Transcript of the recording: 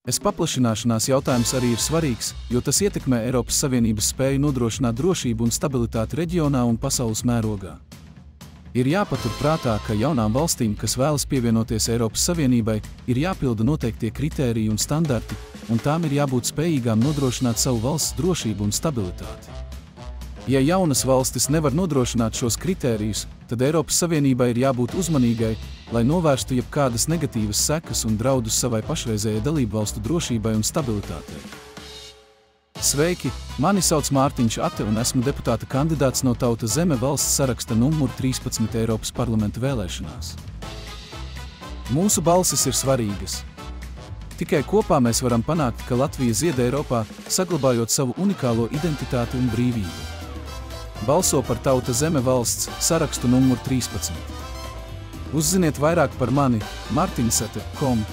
Paplašināšanās jautājums arī ir svarīgs, jo tas ietekmē Eiropas Savienības spēju nodrošināt drošību un stabilitāti reģionā un pasaules mērogā. Ir jāpatur prātā, ka jaunām valstīm, kas vēlas pievienoties Eiropas Savienībai, ir jāpilda noteiktie kritēriji un standarti, un tām ir jābūt spējīgām nodrošināt savu valsts drošību un stabilitāti. Ja jaunas valstis nevar nodrošināt šos kritērijus, tad Eiropas Savienībai ir jābūt uzmanīgai, lai novērstu jebkādas negatīvas sekas un draudus savai pašreizējai dalībvalstu drošībai un stabilitātei. Sveiki, mani sauc Mārtiņš Ate un esmu deputāta kandidāts no Tauta Zeme valsts saraksta numur 13 Eiropas parlamenta vēlēšanās. Mūsu balsis ir svarīgas. Tikai kopā mēs varam panākt, ka Latvija zied Eiropā, saglabājot savu unikālo identitāti un brīvību. Balso par Tauta Zeme valsts sarakstu numur 13. Uzziniet vairāk par mani martinsate.com.